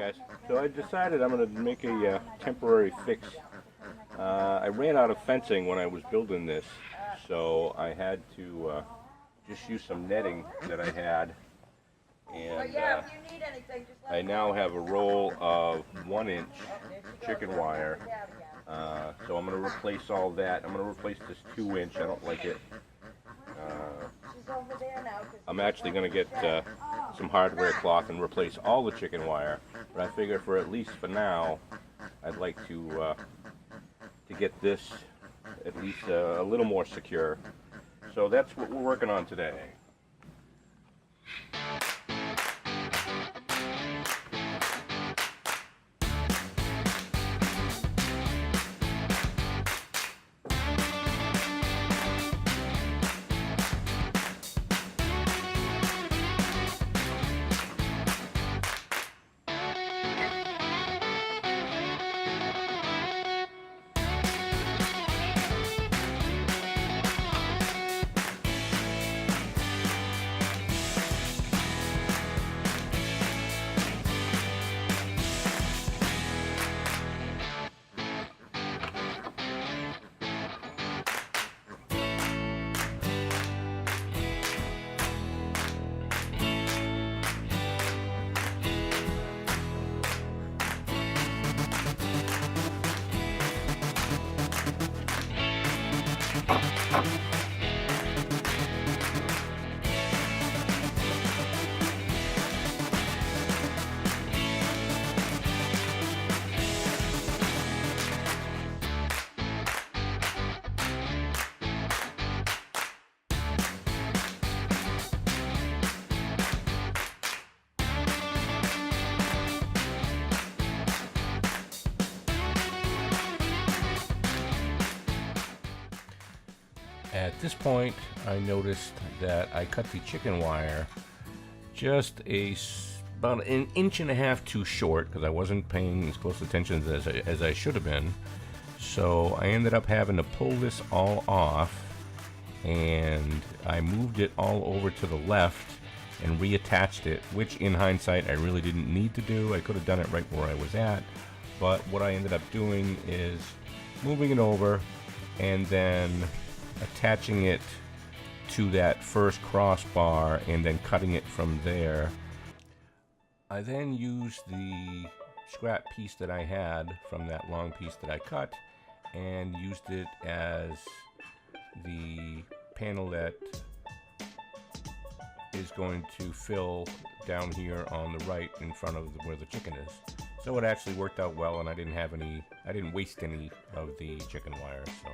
guys. So I decided I'm going to make a temporary fix. I ran out of fencing when I was building this, so I had to just use some netting that I had, and I now have a roll of 1-inch chicken wire. So I'm going to replace all that. I'm going to replace this 2-inch. I don't like it. I'm actually going to get some hardware cloth and replace all the chicken wire. But I figure for at least for now, I'd like to get this at least a little more secure. So that's what we're working on today. At this point, I noticed that I cut the chicken wire just about 1.5 inches too short because I wasn't paying as close attention as I should have been. So I ended up having to pull this all off, and I moved it all over to the left and reattached it, which in hindsight I really didn't need to do. I could have done it right where I was at, but what I ended up doing is moving it over and then attaching it to that first crossbar and then cutting it from there. I then used the scrap piece that I had from that long piece that I cut and used it as the panel that is going to fill down here on the right in front of where the chicken is. So it actually worked out well, and I didn't waste any of the chicken wire. So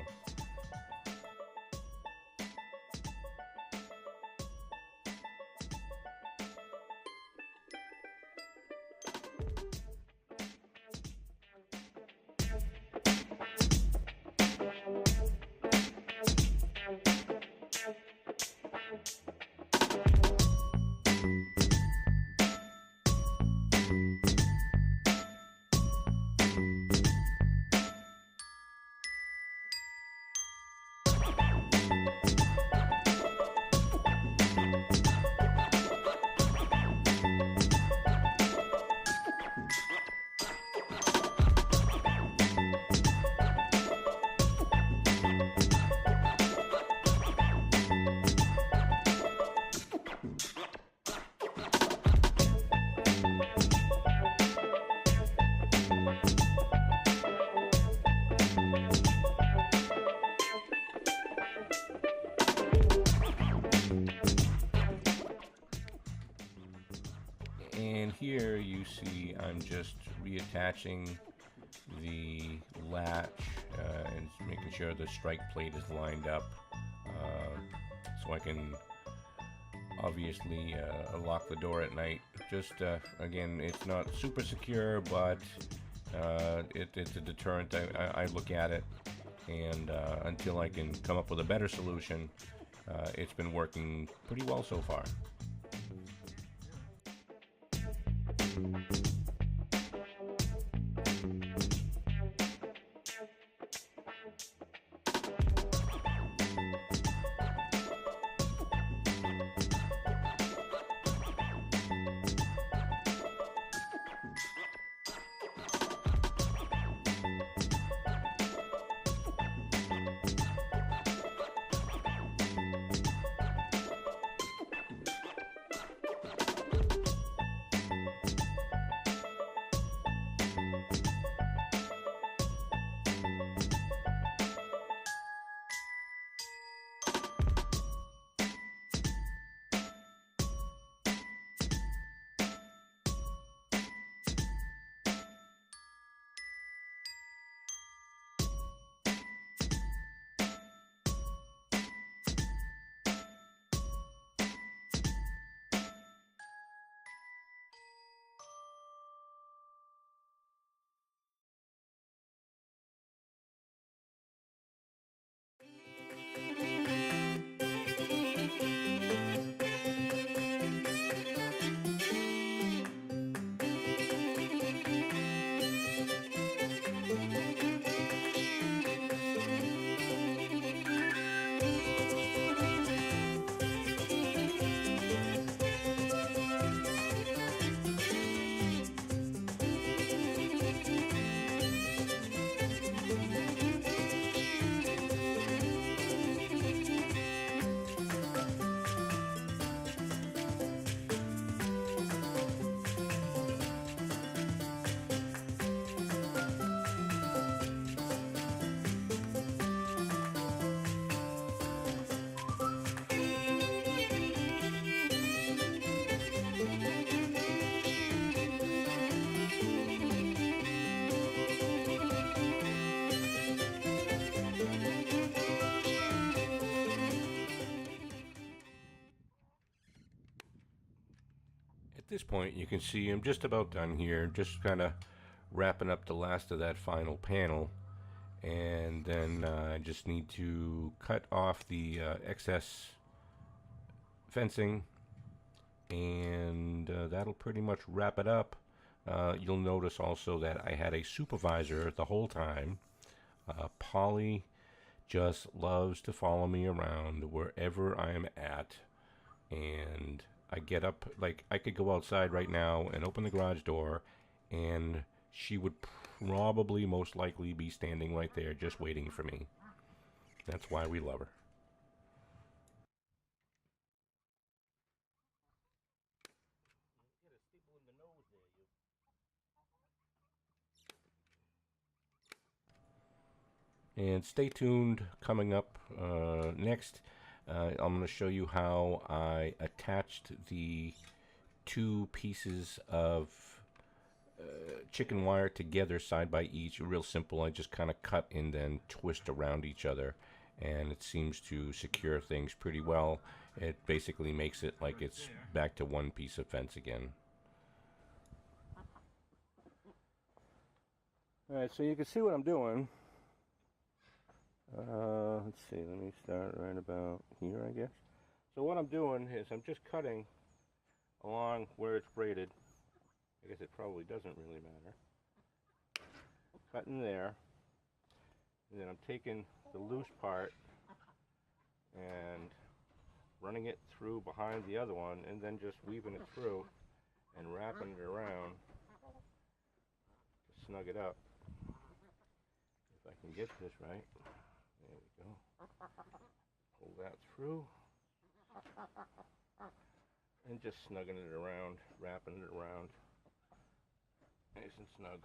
and here you see I'm just reattaching the latch and making sure the strike plate is lined up so I can obviously lock the door at night. Just again, it's not super secure, but it's a deterrent. I look at it, and until I can come up with a better solution, it's been working pretty well so far. this point, you can see I'm just about done here, just kind of wrapping up the last of that final panel, and then I just need to cut off the excess fencing, and that'll pretty much wrap it up. You'll notice also that I had a supervisor the whole time. Polly just loves to follow me around wherever I am at, and I get up, like I could go outside right now and open the garage door, and she would probably most likely be standing right there just waiting for me. That's why we love her. And stay tuned, coming up next, I'm going to show you how I attached the two pieces of chicken wire together side by each. Real simple. I just kind of cut and then twist around each other, and it seems to secure things pretty well. It basically makes it like it's back to one piece of fence again. Alright, so you can see what I'm doing. Let's see, let me start right about here, I guess. So what I'm doing is I'm just cutting along where it's braided. I guess it probably doesn't really matter. Cutting there, and then I'm taking the loose part and running it through behind the other one, and then just weaving it through and wrapping it around to snug it up. If I can get this right. There we go. Pull that through. And just snugging it around, wrapping it around. Nice and snug.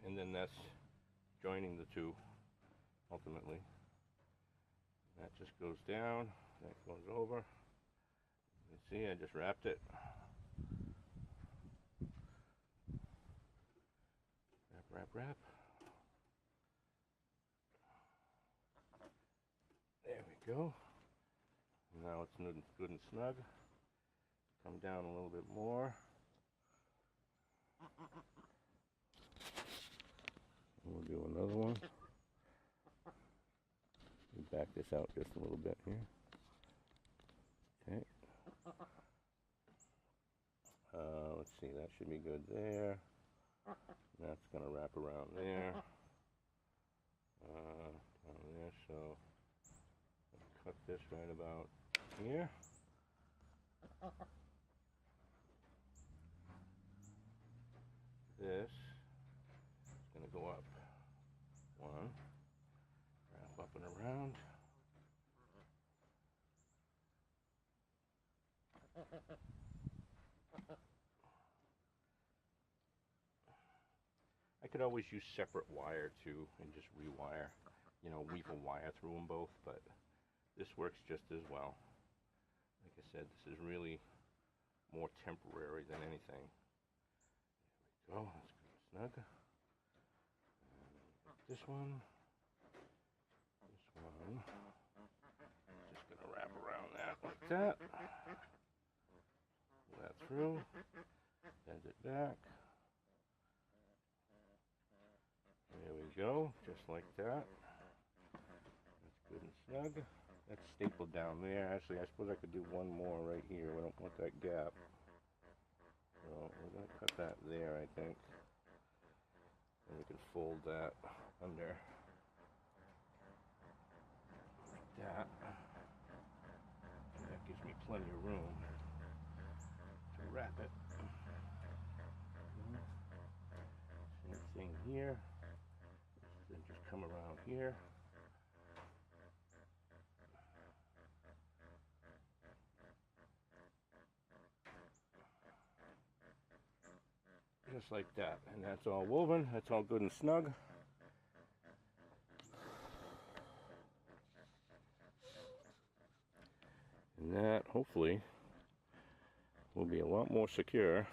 And then that's joining the two, ultimately. That just goes down, that goes over. You see, I just wrapped it. Wrap, wrap, wrap. There we go. Now it's good and snug. Come down a little bit more. We'll do another one. Back this out just a little bit here. Okay. Let's see, that should be good there. That's going to wrap around there. Down there, so I'll cut this right about here. This is going to go up one, wrap up and around. I could always use separate wire too and just rewire, you know, weave a wire through them both, but this works just as well. Like I said, this is really more temporary than anything. There we go, that's good and snug. This one, just gonna wrap around that like that. Pull that through, bend it back. There we go, just like that. That's good and snug. That's stapled down there. Actually, I suppose I could do one more right here. We don't want that gap. So we're going to cut that there, I think. And we can fold that under like that. And that gives me plenty of room to wrap it. Same thing here. Then just come around here. Just like that, and that's all woven, that's all good and snug. And that, hopefully, will be a lot more secure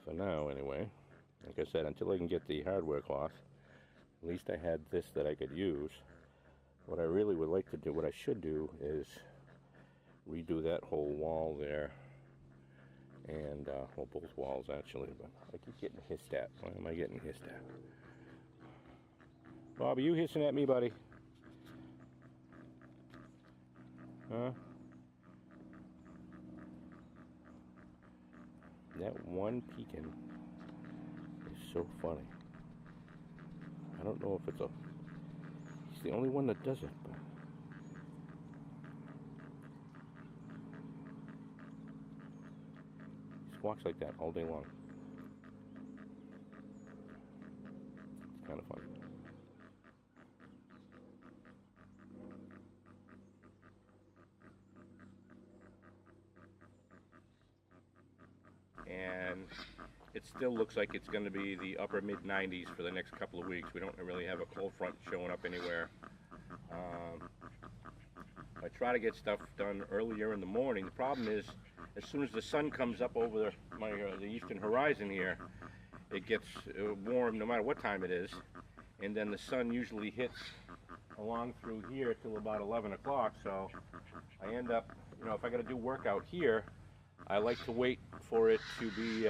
for now, anyway. Like I said, until I can get the hardware cloth, at least I had this that I could use. What I really would like to do, what I should do, is redo that whole wall there. And, well, both walls actually, but I keep getting hissed at. Why am I getting hissed at? Bob, are you hissing at me, buddy? Huh? That one pekin is so funny. I don't know if it's a... He's the only one that does it, but... He squawks like that all day long. It's kind of funny. And it still looks like it's going to be the upper mid-90s for the next couple of weeks. We don't really have a cold front showing up anywhere. I try to get stuff done earlier in the morning. The problem is, as soon as the sun comes up over the eastern horizon here, it gets warm no matter what time it is, and then the sun usually hits along through here till about 11 o'clock. So I end up, you know, if I got to do work out here, I like to wait for it to be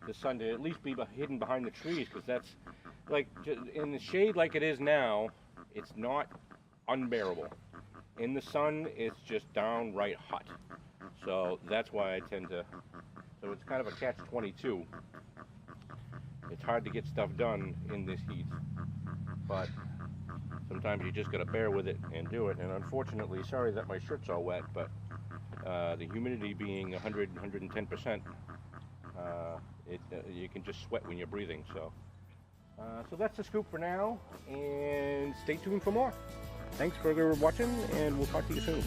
the sun to at least be hidden behind the trees, because that's like in the shade like it is now, it's not unbearable. In the sun, it's just downright hot. So that's why I tend to. So it's kind of a catch-22. It's hard to get stuff done in this heat, but sometimes you just got to bear with it and do it. And unfortunately, sorry that my shirt's all wet, but the humidity being 100, 110%, you can just sweat when you're breathing. So that's the scoop for now, and stay tuned for more. Thanks for watching, and we'll talk to you soon.